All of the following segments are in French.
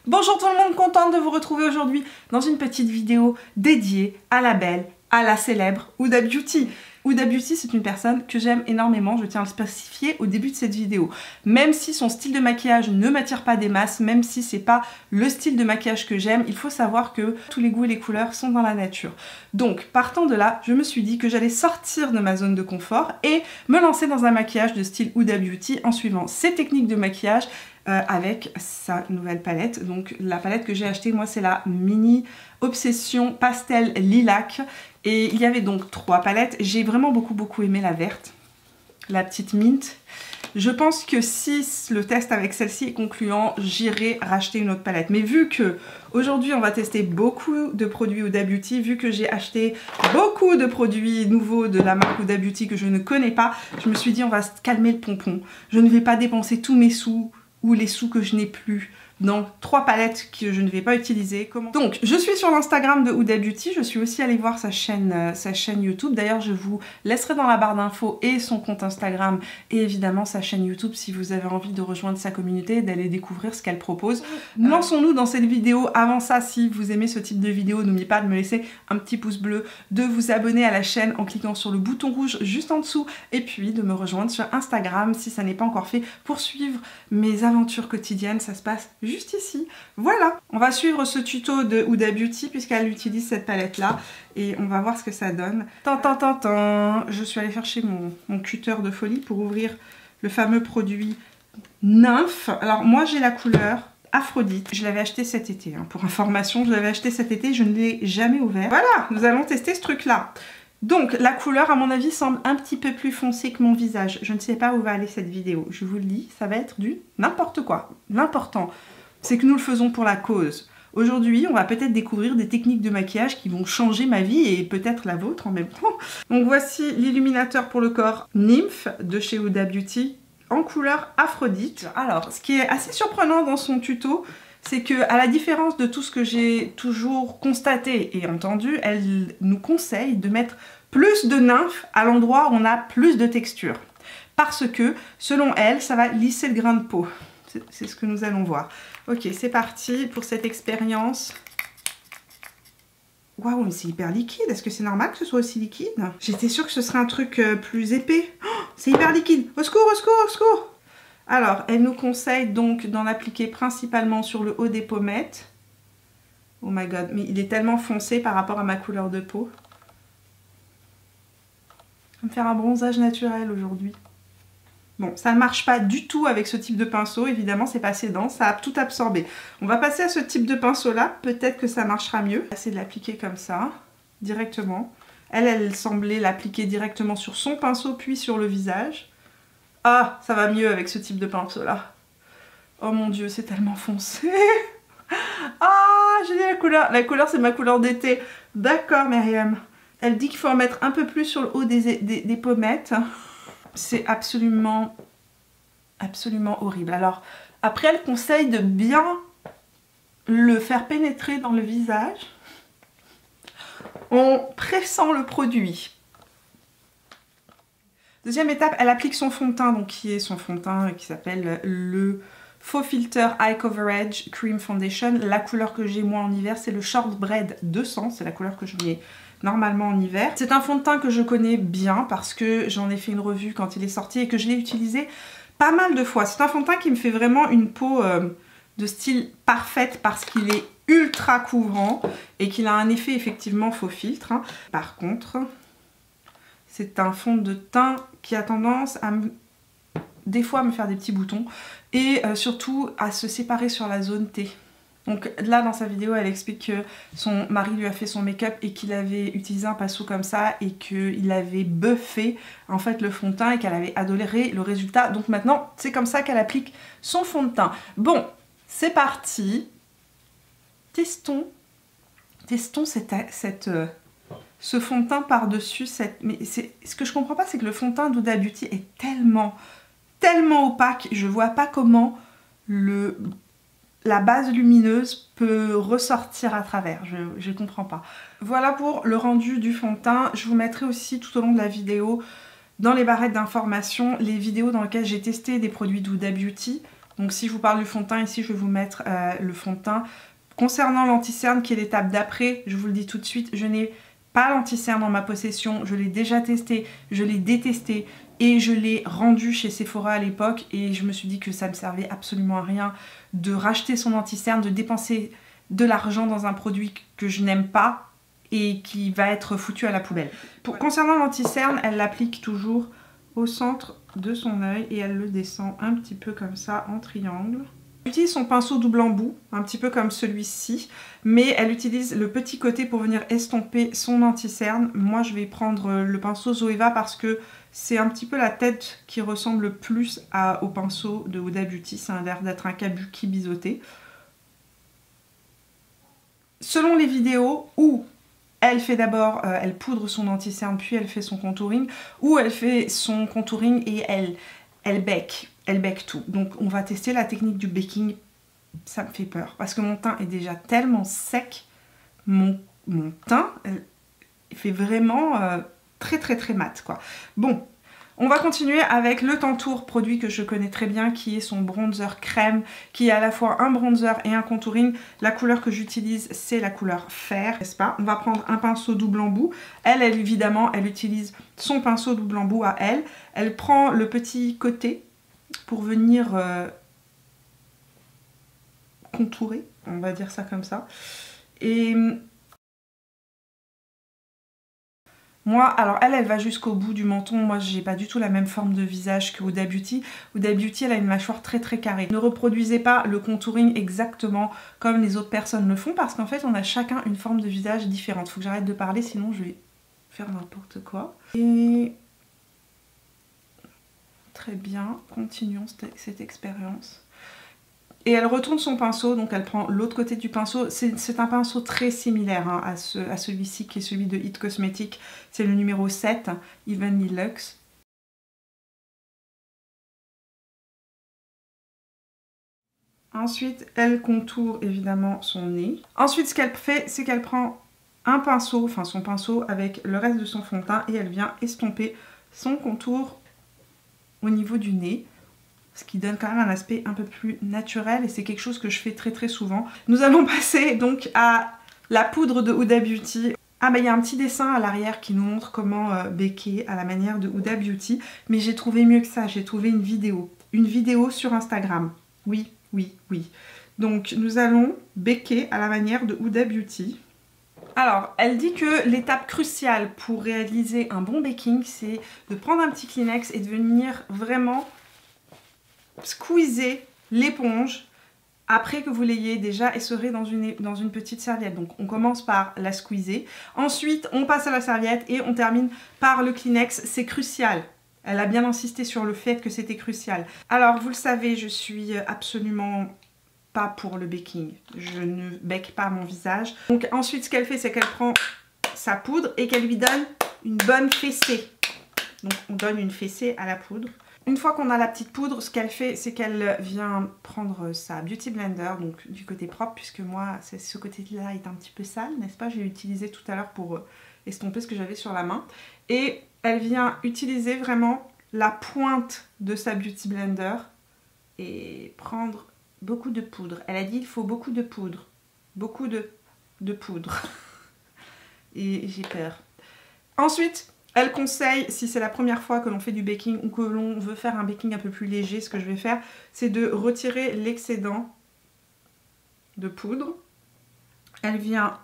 Bonjour tout le monde, contente de vous retrouver aujourd'hui dans une petite vidéo dédiée à la belle, à la célèbre Huda Beauty. Huda Beauty, c'est une personne que j'aime énormément, je tiens à le spécifier au début de cette vidéo. Même si son style de maquillage ne m'attire pas des masses, même si c'est pas le style de maquillage que j'aime, il faut savoir que tous les goûts et les couleurs sont dans la nature. Donc, partant de là, je me suis dit que j'allais sortir de ma zone de confort et me lancer dans un maquillage de style Huda Beauty en suivant ses techniques de maquillage avec sa nouvelle palette. Donc la palette que j'ai achetée, moi, c'est la Mini Obsession Pastel Lilac. Et il y avait donc 3 palettes. J'ai vraiment beaucoup aimé la verte, la petite mint. Je pense que si le test avec celle-ci est concluant, j'irai racheter une autre palette. Mais vu que aujourd'hui on va tester beaucoup de produits Huda Beauty, vu que j'ai acheté beaucoup de produits nouveaux de la marque Huda Beauty que je ne connais pas, je me suis dit on va se calmer le pompon. Je ne vais pas dépenser tous mes sous ou les sous que je n'ai plus dans 3 palettes que je ne vais pas utiliser. Donc, je suis sur l'Instagram de Huda Beauty, je suis aussi allée voir sa chaîne YouTube. D'ailleurs, je vous laisserai dans la barre d'infos et son compte Instagram et évidemment sa chaîne YouTube si vous avez envie de rejoindre sa communauté et d'aller découvrir ce qu'elle propose. Lançons-nous dans cette vidéo. Avant ça, si vous aimez ce type de vidéo, n'oubliez pas de me laisser un petit pouce bleu, de vous abonner à la chaîne en cliquant sur le bouton rouge juste en dessous et puis de me rejoindre sur Instagram si ça n'est pas encore fait pour suivre mes aventures quotidiennes. Ça se passe juste ici. Voilà, on va suivre ce tuto de Huda Beauty puisqu'elle utilise cette palette là et on va voir ce que ça donne. Je suis allée chercher mon cutter de folie pour ouvrir le fameux produit Nymphe. Alors moi j'ai la couleur Aphrodite, je l'avais acheté cet été, hein. Pour information, je l'avais acheté cet été, je ne l'ai jamais ouvert. Voilà, nous allons tester ce truc là. Donc la couleur à mon avis semble un petit peu plus foncée que mon visage. Je ne sais pas où va aller cette vidéo, je vous le dis, ça va être du n'importe quoi. L'important c'est que nous le faisons pour la cause. Aujourd'hui on va peut-être découvrir des techniques de maquillage qui vont changer ma vie et peut-être la vôtre en même temps. Donc voici l'illuminateur pour le corps Nymphe de chez Huda Beauty en couleur Aphrodite. Alors ce qui est assez surprenant dans son tuto, c'est que, à la différence de tout ce que j'ai toujours constaté et entendu, elle nous conseille de mettre plus de nymphe à l'endroit où on a plus de texture. Parce que, selon elle, ça va lisser le grain de peau. C'est ce que nous allons voir. Ok, c'est parti pour cette expérience. Waouh, mais c'est hyper liquide. Est-ce que c'est normal que ce soit aussi liquide? J'étais sûre que ce serait un truc plus épais. Oh, c'est hyper liquide. Au secours, au secours, au secours! Alors, elle nous conseille donc d'en appliquer principalement sur le haut des pommettes. Oh my god, mais il est tellement foncé par rapport à ma couleur de peau. Je vais me faire un bronzage naturel aujourd'hui. Bon, ça ne marche pas du tout avec ce type de pinceau, évidemment, c'est pas assez dense, ça a tout absorbé. On va passer à ce type de pinceau-là, peut-être que ça marchera mieux. C'est de l'appliquer comme ça, directement. Elle semblait l'appliquer directement sur son pinceau, puis sur le visage. Ah, ça va mieux avec ce type de pinceau là. Oh mon dieu, c'est tellement foncé. Ah, j'ai dit la couleur. La couleur, c'est ma couleur d'été. D'accord, Myriam. Elle dit qu'il faut en mettre un peu plus sur le haut des pommettes. C'est absolument horrible. Alors, après, elle conseille de bien le faire pénétrer dans le visage en pressant le produit. Deuxième étape, elle applique son fond de teint, donc qui est son fond de teint qui s'appelle le Faux Filter Eye Coverage Cream Foundation. La couleur que j'ai moi en hiver, c'est le Shortbread 200, c'est la couleur que je mets normalement en hiver. C'est un fond de teint que je connais bien parce que j'en ai fait une revue quand il est sorti et que je l'ai utilisé pas mal de fois. C'est un fond de teint qui me fait vraiment une peau de style parfaite parce qu'il est ultra couvrant et qu'il a un effet effectivement faux filtre. Hein. Par contre, c'est un fond de teint qui a tendance à des fois à me faire des petits boutons et surtout à se séparer sur la zone T. Donc là dans sa vidéo elle explique que son mari lui a fait son make-up et qu'il avait utilisé un pinceau comme ça et qu'il avait buffé en fait le fond de teint et qu'elle avait adoré le résultat. Donc maintenant c'est comme ça qu'elle applique son fond de teint. Bon, c'est parti. Testons ce fond de teint par-dessus mais ce que je comprends pas, c'est que le fond de teint d'Huda Beauty est tellement opaque, je vois pas comment la base lumineuse peut ressortir à travers, je comprends pas. Voilà pour le rendu du fond de teint. Je vous mettrai aussi tout au long de la vidéo, dans les barrettes d'informations, les vidéos dans lesquelles j'ai testé des produits d'Huda Beauty Donc si je vous parle du fond de teint, ici je vais vous mettre le fond de teint. Concernant l'anti-cerne qui est l'étape d'après, je vous le dis tout de suite, je n'ai pas l'anti-cerne en ma possession, je l'ai déjà testé, je l'ai détesté et je l'ai rendu chez Sephora à l'époque et je me suis dit que ça ne servait absolument à rien de racheter son anti-cerne, de dépenser de l'argent dans un produit que je n'aime pas et qui va être foutu à la poubelle. Concernant l'anti-cerne, elle l'applique toujours au centre de son œil et elle le descend un petit peu comme ça en triangle. Elle utilise son pinceau double embout, un petit peu comme celui-ci, mais elle utilise le petit côté pour venir estomper son anti-cerne. Moi je vais prendre le pinceau Zoeva parce que c'est un petit peu la tête qui ressemble le plus au pinceau de Huda Beauty, ça a l'air d'être un kabuki biseauté. Selon les vidéos où elle fait d'abord, elle poudre son anti-cerne puis elle fait son contouring, ou elle fait son contouring et elle bec tout. Donc on va tester la technique du baking, ça me fait peur parce que mon teint est déjà tellement sec, mon teint il fait vraiment très mat quoi. Bon, on va continuer avec le Tantour, produit que je connais très bien, qui est son bronzer crème, qui est à la fois un bronzer et un contouring. La couleur que j'utilise, c'est la couleur fer, n'est-ce pas? On va prendre un pinceau double embout. Elle, évidemment, elle utilise son pinceau double embout à elle. Elle prend le petit côté pour venir contourer, on va dire ça comme ça. Et moi, alors elle va jusqu'au bout du menton. Moi, j'ai pas du tout la même forme de visage que Huda Beauty. Huda Beauty, elle a une mâchoire très carrée. Ne reproduisez pas le contouring exactement comme les autres personnes le font parce qu'en fait, on a chacun une forme de visage différente. Faut que j'arrête de parler, sinon je vais faire n'importe quoi. Et très bien, continuons cette expérience. Et elle retourne son pinceau, donc elle prend l'autre côté du pinceau. C'est un pinceau très similaire hein, à celui-ci qui est celui de It Cosmetics. C'est le numéro 7, Evenly Luxe. Ensuite, elle contourne évidemment son nez. Ensuite, ce qu'elle fait, c'est qu'elle prend un pinceau, enfin son pinceau avec le reste de son fond de teint et elle vient estomper son contour au niveau du nez. Ce qui donne quand même un aspect un peu plus naturel et c'est quelque chose que je fais très souvent. Nous allons passer donc à la poudre de Huda Beauty. Ah bah il y a un petit dessin à l'arrière qui nous montre comment baker à la manière de Huda Beauty. Mais j'ai trouvé mieux que ça, j'ai trouvé une vidéo. Une vidéo sur Instagram. Oui. Donc nous allons baker à la manière de Huda Beauty. Alors, elle dit que l'étape cruciale pour réaliser un bon baking, c'est de prendre un petit Kleenex et de venir vraiment squeezer l'éponge après que vous l'ayez déjà essorée dans une petite serviette. Donc on commence par la squeezer, ensuite on passe à la serviette et on termine par le Kleenex. C'est crucial. Elle a bien insisté sur le fait que c'était crucial. Alors vous le savez, je suis absolument pas pour le baking. Je ne bec pas mon visage. Donc ensuite ce qu'elle fait, c'est qu'elle prend sa poudre et qu'elle lui donne une bonne fessée. Donc on donne une fessée à la poudre. Une fois qu'on a la petite poudre, ce qu'elle fait, c'est qu'elle vient prendre sa Beauty Blender, donc du côté propre, puisque moi, ce côté-là est un petit peu sale, n'est-ce pas? J'ai utilisé tout à l'heure pour estomper ce que j'avais sur la main. Et elle vient utiliser vraiment la pointe de sa Beauty Blender et prendre beaucoup de poudre. Elle a dit il faut beaucoup de poudre. Beaucoup de poudre. Et j'ai peur. Ensuite, elle conseille, si c'est la première fois que l'on fait du baking ou que l'on veut faire un baking un peu plus léger, ce que je vais faire, c'est de retirer l'excédent de poudre. Elle vient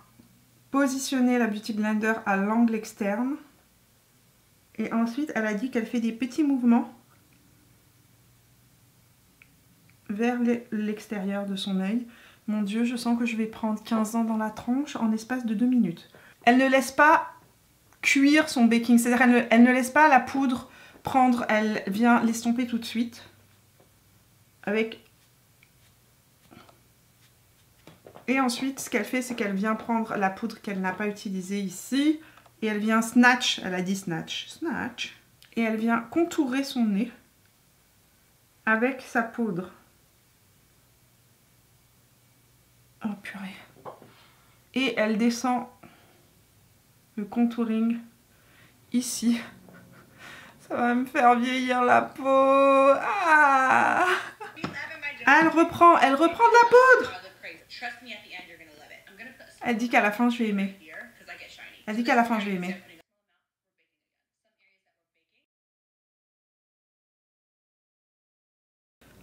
positionner la Beauty Blender à l'angle externe. Et ensuite, elle a dit qu'elle fait des petits mouvements vers l'extérieur de son œil. Mon Dieu, je sens que je vais prendre 15 ans dans la tronche en l'espace de 2 minutes. Elle ne laisse pas cuire son baking, c'est-à-dire elle ne laisse pas la poudre prendre, elle vient l'estomper tout de suite avec. Et ensuite ce qu'elle fait, c'est qu'elle vient prendre la poudre qu'elle n'a pas utilisée ici et elle vient snatch, elle a dit snatch, et elle vient contourer son nez avec sa poudre. Oh purée. Et elle descend le contouring ici. Ça va me faire vieillir la peau. Ah! Elle reprend de la poudre. Elle dit qu'à la fin, je vais aimer. Elle dit qu'à la fin, je vais aimer.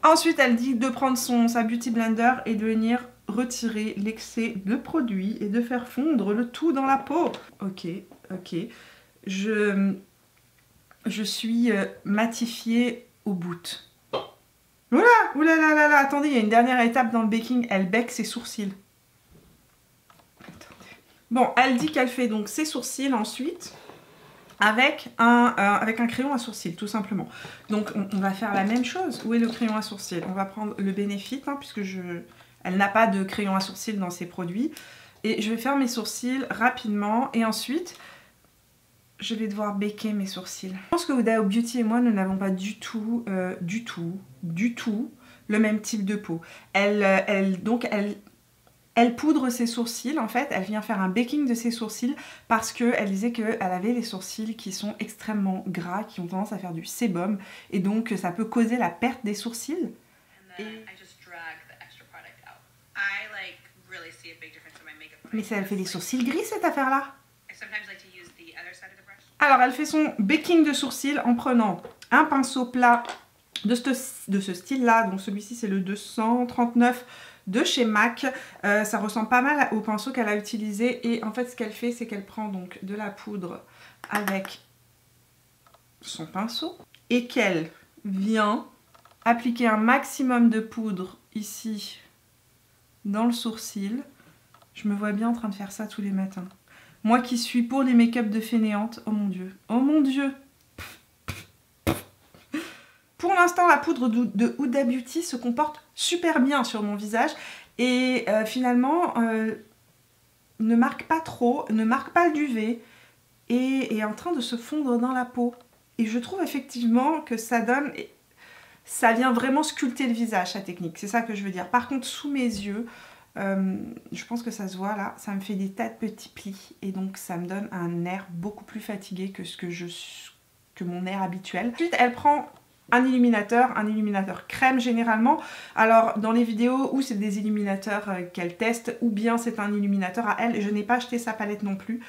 Ensuite, elle dit de prendre sa Beauty Blender et de venir retirer l'excès de produit et de faire fondre le tout dans la peau. Ok, ok. Je suis matifiée au bout. Oula, oula là là là, attendez, il y a une dernière étape dans le baking, elle bec ses sourcils. Attendez. Bon, elle dit qu'elle fait donc ses sourcils ensuite avec un crayon à sourcils, tout simplement. Donc on va faire la même chose. Où est le crayon à sourcils? On va prendre le Benefit, hein, puisque elle n'a pas de crayon à sourcils dans ses produits. Et je vais faire mes sourcils rapidement et ensuite je vais devoir baker mes sourcils. Je pense que Huda Beauty et moi, nous n'avons pas du tout le même type de peau. Elle poudre ses sourcils, en fait, elle vient faire un baking de ses sourcils parce qu'elle disait qu'elle avait les sourcils qui sont extrêmement gras, qui ont tendance à faire du sébum, et donc ça peut causer la perte des sourcils. Mais ça, elle fait des sourcils gris, cette affaire-là. Alors, elle fait son baking de sourcils en prenant un pinceau plat de ce style-là. Donc, celui-ci, c'est le 239 de chez MAC. Ça ressemble pas mal au pinceau qu'elle a utilisé. Et en fait, ce qu'elle fait, c'est qu'elle prend donc de la poudre avec son pinceau et qu'elle vient appliquer un maximum de poudre ici dans le sourcil. Je me vois bien en train de faire ça tous les matins. Moi qui suis pour les make-up de fainéante, oh mon dieu, oh mon dieu. Pour l'instant, la poudre de Huda Beauty se comporte super bien sur mon visage et finalement ne marque pas trop, ne marque pas le duvet et est en train de se fondre dans la peau. Et je trouve effectivement que ça donne, ça vient vraiment sculpter le visage, sa technique, c'est ça que je veux dire. Par contre, sous mes yeux, je pense que ça se voit là, ça me fait des tas de petits plis et donc ça me donne un air beaucoup plus fatigué que mon air habituel. Ensuite, elle prend un illuminateur crème généralement. Alors dans les vidéos où c'est des illuminateurs qu'elle teste ou bien c'est un illuminateur à elle, je n'ai pas acheté sa palette non plus.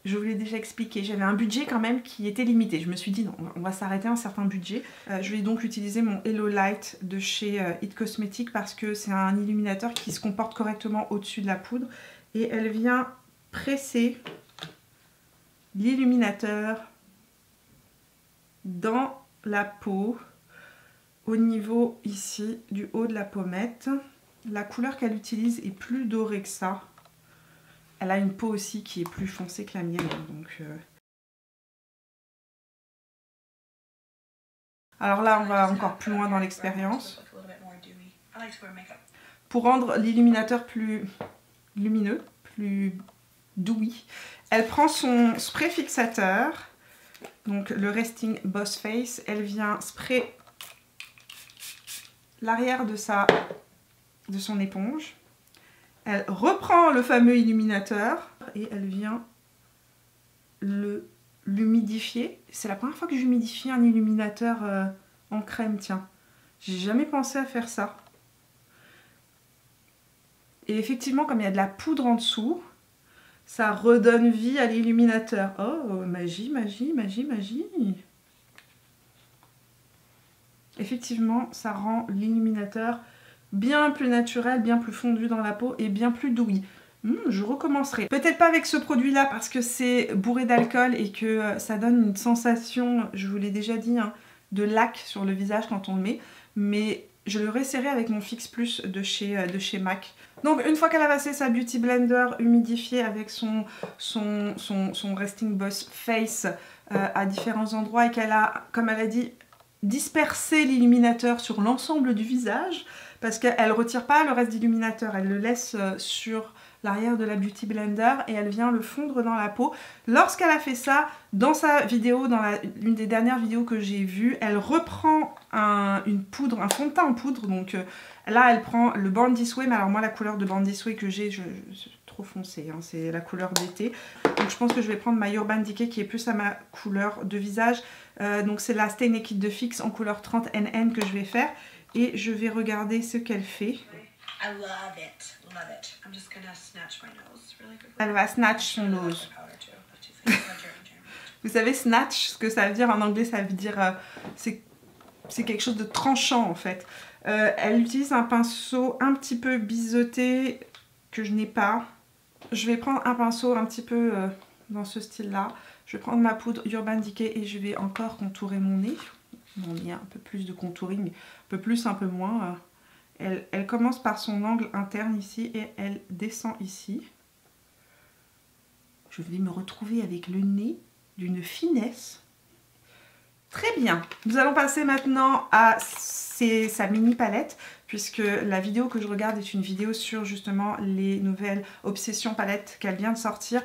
Je vous l'ai déjà expliqué, j'avais un budget quand même qui était limité. Je me suis dit non, on va s'arrêter à un certain budget. Je vais donc utiliser mon Hello Light de chez It Cosmetics parce que c'est un illuminateur qui se comporte correctement au-dessus de la poudre. Et elle vient presser l'illuminateur dans la peau au niveau ici du haut de la pommette. La couleur qu'elle utilise est plus dorée que ça. Elle a une peau aussi qui est plus foncée que la mienne. Donc, alors là, on va encore plus loin dans l'expérience. Pour rendre l'illuminateur plus lumineux, plus dewy, elle prend son spray fixateur, donc le Resting Boss Face. Elle vient spray l'arrière de son éponge. Elle reprend le fameux illuminateur et elle vient l'humidifier. C'est la première fois que j'humidifie un illuminateur en crème, tiens. J'ai jamais pensé à faire ça. Et effectivement, comme il y a de la poudre en dessous, ça redonne vie à l'illuminateur. Oh, magie, magie, magie, magie. Effectivement, ça rend l'illuminateur bien plus naturel, bien plus fondu dans la peau et bien plus dewy. Je recommencerai. Peut-être pas avec ce produit-là parce que c'est bourré d'alcool et que ça donne une sensation, je vous l'ai déjà dit, hein, de lac sur le visage quand on le met. Mais je le resserrai avec mon Fix Plus de chez MAC. Donc une fois qu'elle a passé sa Beauty Blender humidifiée avec son Resting Boss Face à différents endroits et qu'elle a, comme elle a dit, dispersé l'illuminateur sur l'ensemble du visage, parce qu'elle ne retire pas le reste d'illuminateur, elle le laisse sur l'arrière de la Beauty Blender et elle vient le fondre dans la peau. Lorsqu'elle a fait ça, dans sa vidéo, dans l'une des dernières vidéos que j'ai vues, elle reprend une poudre, un fond de teint en poudre. Donc là, elle prend le Born This Way, mais alors moi, la couleur de Born This Way que j'ai, c'est trop foncé, hein, c'est la couleur d'été. Donc je pense que je vais prendre ma Urban Decay qui est plus à ma couleur de visage. Donc c'est la Stay Naked de Fix en couleur 30 NN que je vais faire. et je vais regarder ce qu'elle fait. I love it. Love it. I'm just gonna snatch my nose really quickly. Elle va snatch son nose. Vous savez, snatch, ce que ça veut dire en anglais, ça veut dire... c'est quelque chose de tranchant en fait. Elle utilise un pinceau un petit peu biseauté que je n'ai pas. Je vais prendre un pinceau un petit peu dans ce style-là. Je vais prendre ma poudre Urban Decay et je vais encore contourer mon nez. Mon nez, un peu plus de contouring, un peu plus, un peu moins. Elle commence par son angle interne ici et elle descend ici. Je vais me retrouver avec le nez d'une finesse. Très bien. Nous allons passer maintenant à sa mini palette, puisque la vidéo que je regarde est une vidéo sur justement les nouvelles Obsession palettes qu'elle vient de sortir.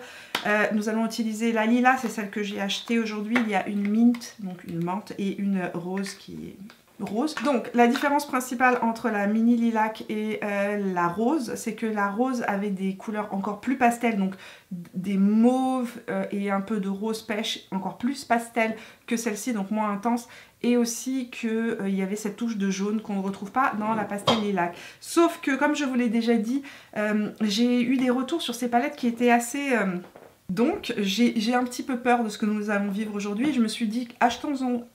Nous allons utiliser la lilas, c'est celle que j'ai achetée aujourd'hui. Il y a une mint, donc une menthe, et une rose qui est... rose. Donc la différence principale entre la mini lilac et la rose, c'est que la rose avait des couleurs encore plus pastel, donc des mauves et un peu de rose pêche, encore plus pastel que celle-ci, donc moins intense, et aussi qu'il y avait cette touche de jaune qu'on ne retrouve pas dans la pastel lilac. Sauf que, comme je vous l'ai déjà dit, j'ai eu des retours sur ces palettes qui étaient assez... Donc j'ai un petit peu peur de ce que nous allons vivre aujourd'hui. Je me suis dit, achetons-en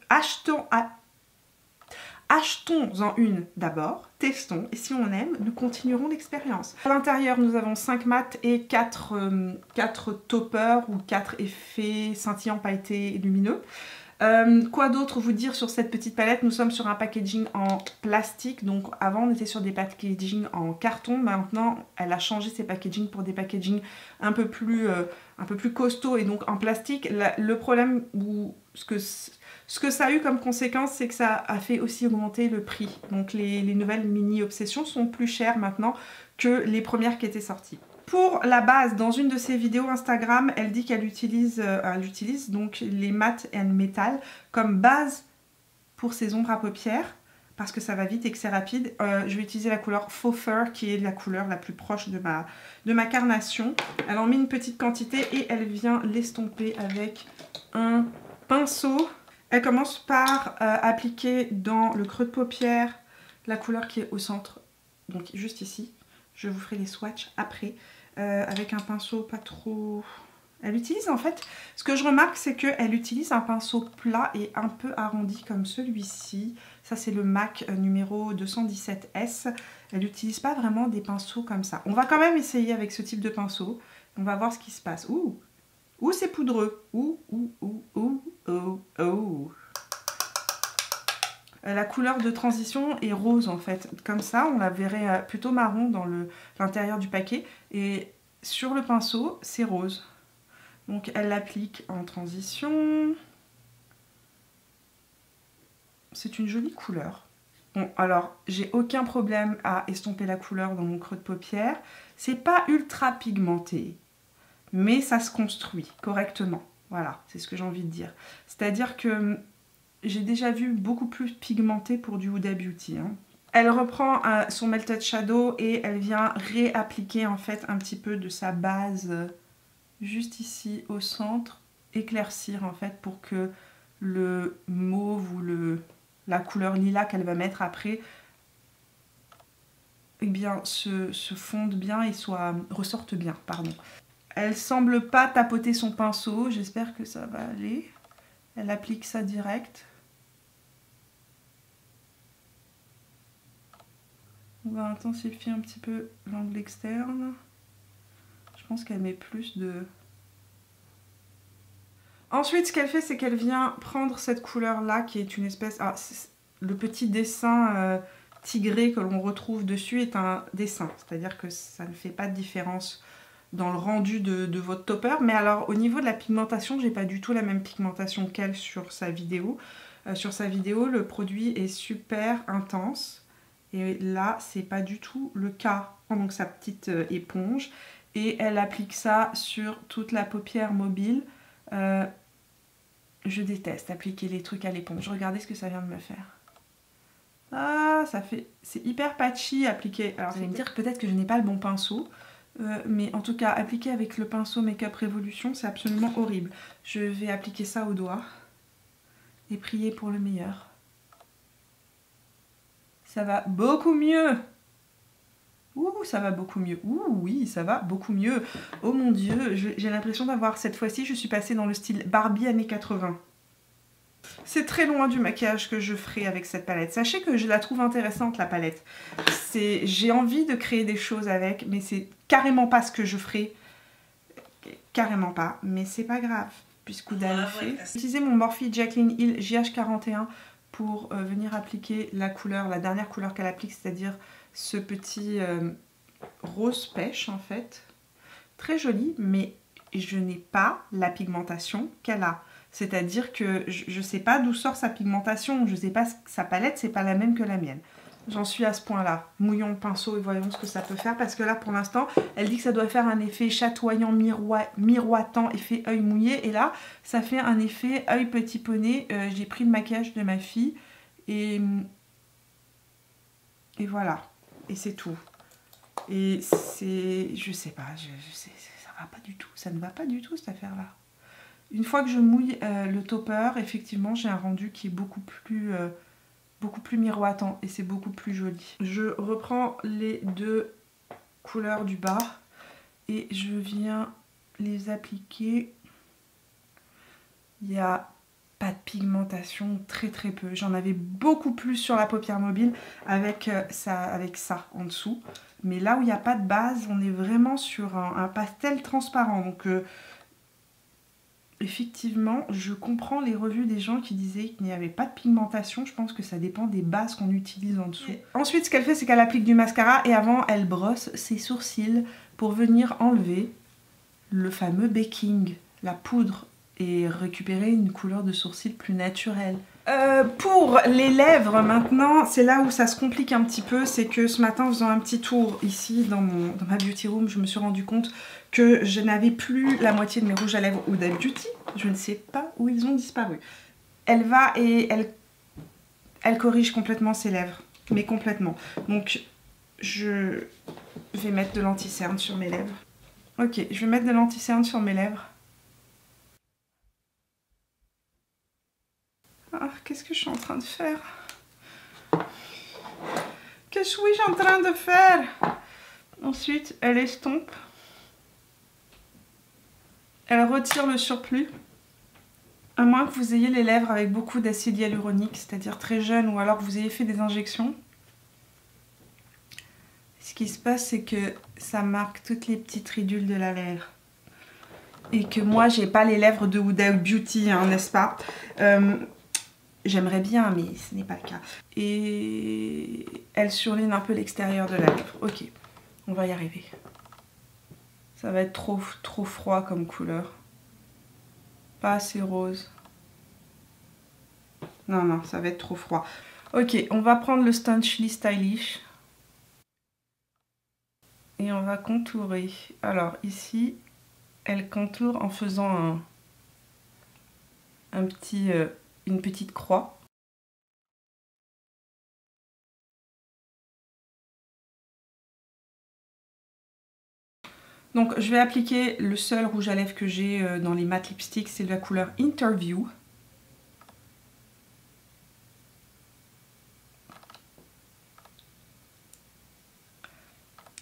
une d'abord, testons, et si on aime, nous continuerons l'expérience. À l'intérieur, nous avons 5 mats et 4 toppers ou 4 effets scintillants pailletés lumineux. Quoi d'autre vous dire sur cette petite palette? Nous sommes sur un packaging en plastique, donc avant on était sur des packaging en carton, maintenant elle a changé ses packaging pour des packaging un peu plus costauds et donc en plastique. Le problème, ou ce que ça a eu comme conséquence, c'est que ça a fait aussi augmenter le prix. Donc les nouvelles mini Obsession sont plus chères maintenant que les premières qui étaient sorties. Pour la base, dans une de ses vidéos Instagram, elle dit qu'elle utilise donc les matte and metal comme base pour ses ombres à paupières, parce que ça va vite et que c'est rapide. Je vais utiliser la couleur Faux Fur, qui est la couleur la plus proche de ma carnation. Elle en met une petite quantité et elle vient l'estomper avec un pinceau. Elle commence par appliquer dans le creux de paupière la couleur qui est au centre, donc juste ici. Je vous ferai les swatchs après, avec un pinceau pas trop... Elle utilise en fait, ce que je remarque, c'est qu'elle utilise un pinceau plat et un peu arrondi comme celui-ci. Ça c'est le MAC numéro 217S. Elle n'utilise pas vraiment des pinceaux comme ça. On va quand même essayer avec ce type de pinceau. On va voir ce qui se passe. Ouh, c'est poudreux. Ouh. La couleur de transition est rose en fait, comme ça on la verrait plutôt marron dans l'intérieur du paquet, et sur le pinceau c'est rose. Donc elle l'applique en transition. C'est une jolie couleur. Bon, alors j'ai aucun problème à estomper la couleur dans mon creux de paupière. C'est pas ultra pigmenté, mais ça se construit correctement. Voilà, c'est ce que j'ai envie de dire. C'est-à-dire que j'ai déjà vu beaucoup plus pigmenté pour du Huda Beauty. Hein. Elle reprend son Melted Shadow et elle vient réappliquer en fait un petit peu de sa base juste ici au centre, éclaircir en fait pour que le mauve ou la couleur lilas qu'elle va mettre après, eh bien, se fonde bien et ressorte bien, pardon. Elle semble pas tapoter son pinceau, j'espère que ça va aller. Elle applique ça direct. On va intensifier un petit peu l'angle externe. Je pense qu'elle met plus de... Ensuite, ce qu'elle fait, c'est qu'elle vient prendre cette couleur-là, qui est une espèce... Ah, le petit dessin tigré que l'on retrouve dessus est un dessin. C'est-à-dire que ça ne fait pas de différence dans le rendu de votre topper. Mais alors, au niveau de la pigmentation, j'ai pas du tout la même pigmentation qu'elle sur sa vidéo. Sur sa vidéo, le produit est super intense. Et là, c'est pas du tout le cas. Donc sa petite éponge. Et elle applique ça sur toute la paupière mobile. Je déteste appliquer les trucs à l'éponge. Regardez ce que ça vient de me faire. Ah, ça fait... C'est hyper patchy appliqué. Alors vous allez me dire peut-être que je n'ai pas le bon pinceau. Mais en tout cas, appliquer avec le pinceau Makeup Revolution, c'est absolument horrible. Je vais appliquer ça au doigt. Et prier pour le meilleur. Ça va beaucoup mieux. Ouh, ça va beaucoup mieux. Ouh, oui, ça va beaucoup mieux. Oh mon Dieu, j'ai l'impression d'avoir, cette fois-ci, je suis passée dans le style Barbie années 80. C'est très loin du maquillage que je ferai avec cette palette. Sachez que je la trouve intéressante, la palette. J'ai envie de créer des choses avec, mais c'est carrément pas ce que je ferai. Carrément pas, mais c'est pas grave, puisque Huda fait. J'ai utilisé mon Morphe Jaclyn Hill JH41 pour venir appliquer la couleur, la dernière couleur qu'elle applique, c'est-à-dire ce petit rose pêche en fait. Très joli, mais je n'ai pas la pigmentation qu'elle a. C'est-à-dire que je ne sais pas d'où sort sa pigmentation, je ne sais pas, sa palette, c'est pas la même que la mienne. J'en suis à ce point-là. Mouillons le pinceau et voyons ce que ça peut faire, parce que là, pour l'instant, elle dit que ça doit faire un effet chatoyant, miroitant, effet œil mouillé. Et là, ça fait un effet œil petit poney. J'ai pris le maquillage de ma fille et voilà. Et c'est tout. Et c'est... je sais pas, ça va pas du tout. Ça ne va pas du tout, cette affaire-là. Une fois que je mouille le topper, effectivement, j'ai un rendu qui est beaucoup plus miroitant et c'est beaucoup plus joli. Je reprends les deux couleurs du bas et je viens les appliquer. Il n'y a pas de pigmentation, très peu. J'en avais beaucoup plus sur la paupière mobile avec ça en dessous. Mais là où il n'y a pas de base, on est vraiment sur un pastel transparent. Donc effectivement, je comprends les revues des gens qui disaient qu'il n'y avait pas de pigmentation. Je pense que ça dépend des bases qu'on utilise en dessous. Ensuite, ce qu'elle fait, c'est qu'elle applique du mascara et avant, elle brosse ses sourcils pour venir enlever le fameux baking, la poudre, et récupérer une couleur de sourcil plus naturelle. Pour les lèvres maintenant, c'est là où ça se complique un petit peu, c'est que ce matin en faisant un petit tour ici dans ma beauty room, je me suis rendu compte que je n'avais plus la moitié de mes rouges à lèvres Huda Beauty. Je ne sais pas où ils ont disparu. Elle va et elle corrige complètement ses lèvres, mais complètement. Donc je vais mettre de l'anti-cerne sur mes lèvres. Ok, je vais mettre de l'anti-cerne sur mes lèvres. Ah, qu'est-ce que je suis en train de faire? Que suis-je en train de faire? Ensuite, elle estompe. Elle retire le surplus. À moins que vous ayez les lèvres avec beaucoup d'acide hyaluronique, c'est-à-dire très jeune, ou alors que vous ayez fait des injections. Ce qui se passe, c'est que ça marque toutes les petites ridules de la lèvre. Et que moi, j'ai pas les lèvres de Huda Beauty, hein, n'est-ce pas? J'aimerais bien, mais ce n'est pas le cas. Et elle surligne un peu l'extérieur de la lèvre. Ok, on va y arriver. Ça va être trop froid comme couleur. Pas assez rose. Non, ça va être trop froid. Ok, on va prendre le Stanchly Stylish. Et on va contourer. Alors ici, elle contourne en faisant une petite croix. Donc je vais appliquer le seul rouge à lèvres que j'ai dans les matte lipsticks, c'est de la couleur Interview.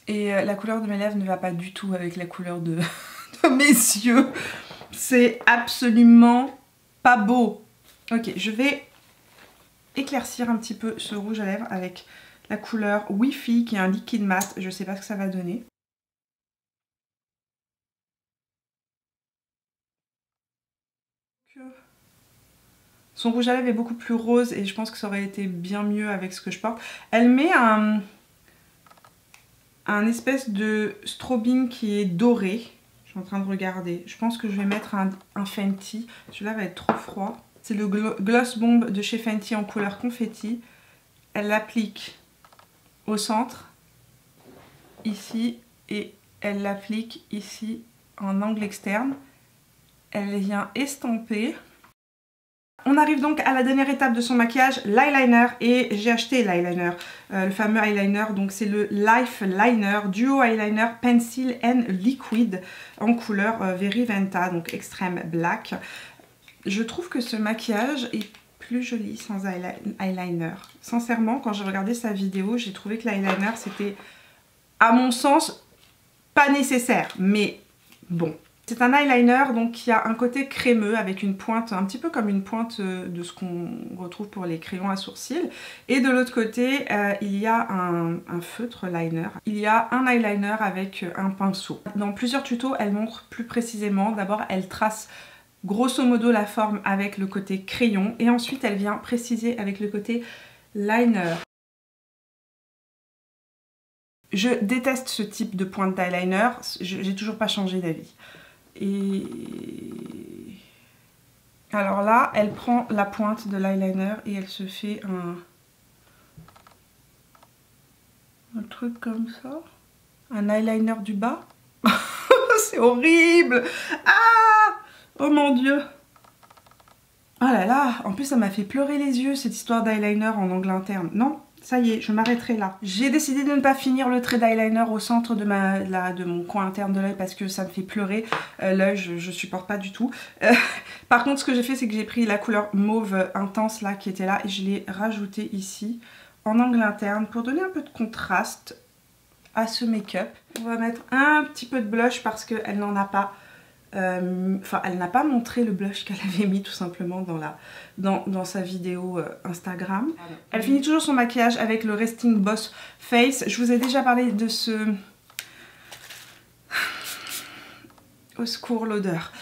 Et la couleur de mes lèvres ne va pas du tout avec la couleur de mes yeux. C'est absolument pas beau. Ok, je vais éclaircir un petit peu ce rouge à lèvres avec la couleur Wi-Fi qui est un liquide mat. Je sais pas ce que ça va donner. Son rouge à lèvres est beaucoup plus rose et je pense que ça aurait été bien mieux avec ce que je porte. Elle met un espèce de strobing qui est doré. Je suis en train de regarder. Je pense que je vais mettre un Fenty. Celui-là va être trop froid. C'est le Gloss Bomb de chez Fenty en couleur confetti. Elle l'applique au centre, ici, et elle l'applique ici en angle externe. Elle vient estomper. On arrive donc à la dernière étape de son maquillage, l'eyeliner, et j'ai acheté l'eyeliner, le fameux eyeliner, donc c'est le Life Liner Duo Eyeliner Pencil and Liquid en couleur Very Venta, donc extrême black. Je trouve que ce maquillage est plus joli sans eyeliner. Sincèrement, quand j'ai regardé sa vidéo, j'ai trouvé que l'eyeliner c'était, à mon sens, pas nécessaire. Mais bon. C'est un eyeliner donc qui a un côté crémeux avec une pointe, un petit peu comme une pointe de ce qu'on retrouve pour les crayons à sourcils. Et de l'autre côté, il y a un feutre liner. Il y a un eyeliner avec un pinceau. Dans plusieurs tutos, elle montre plus précisément. D'abord, elle trace grosso modo la forme avec le côté crayon. Et ensuite, elle vient préciser avec le côté liner. Je déteste ce type de pointe d'eyeliner. J'ai toujours pas changé d'avis. Et alors là, elle prend la pointe de l'eyeliner et elle se fait un truc comme ça. Un eyeliner du bas. C'est horrible. Ah! Oh mon Dieu. Oh là là, en plus ça m'a fait pleurer les yeux cette histoire d'eyeliner en angle interne. Non, ça y est, je m'arrêterai là. J'ai décidé de ne pas finir le trait d'eyeliner au centre de, de mon coin interne de l'œil parce que ça me fait pleurer. L'œil, je supporte pas du tout. Par contre, ce que j'ai fait, c'est que j'ai pris la couleur mauve intense là qui était là et je l'ai rajoutée ici en angle interne pour donner un peu de contraste à ce make-up. On va mettre un petit peu de blush parce qu'elle n'en a pas. Enfin, elle n'a pas montré le blush qu'elle avait mis tout simplement dans sa vidéo Instagram. Elle finit toujours son maquillage avec le Resting Boss Face. Je vous ai déjà parlé de ce... Au secours, l'odeur.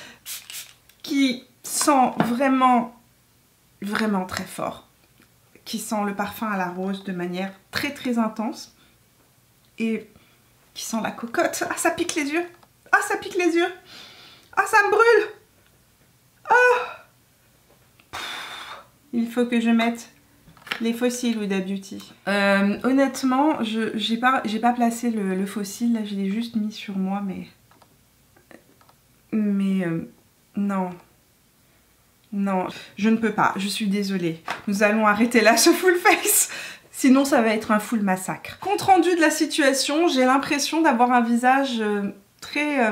Qui sent vraiment, vraiment très fort. Qui sent le parfum à la rose de manière très très intense. Et qui sent la cocotte. Ah, ça pique les yeux. Ah, ça pique les yeux. Ah, ça me brûle. Oh. Il faut que je mette les fossiles Huda Beauty. Honnêtement, j'ai pas placé le fossile, là je l'ai juste mis sur moi, mais non. Non, je ne peux pas, je suis désolée. Nous allons arrêter là ce full face. Sinon ça va être un full massacre. Compte rendu de la situation, j'ai l'impression d'avoir un visage très...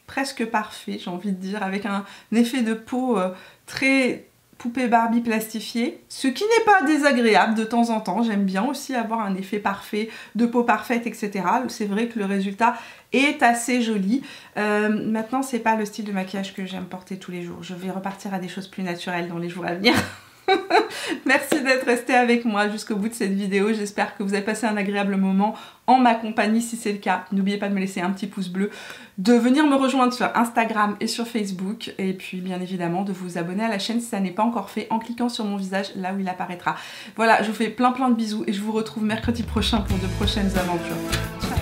presque parfait, j'ai envie de dire, avec un effet de peau très poupée Barbie plastifiée, ce qui n'est pas désagréable de temps en temps. J'aime bien aussi avoir un effet parfait, de peau parfaite, etc. C'est vrai que le résultat est assez joli. Maintenant, c'est pas le style de maquillage que j'aime porter tous les jours. Je vais repartir à des choses plus naturelles dans les jours à venir. Merci d'être resté avec moi jusqu'au bout de cette vidéo. J'espère que vous avez passé un agréable moment en ma compagnie. Si c'est le cas, n'oubliez pas de me laisser un petit pouce bleu, de venir me rejoindre sur Instagram et sur Facebook, et puis bien évidemment de vous abonner à la chaîne si ça n'est pas encore fait en cliquant sur mon visage là où il apparaîtra. Voilà, je vous fais plein de bisous et je vous retrouve mercredi prochain pour de prochaines aventures. Ciao.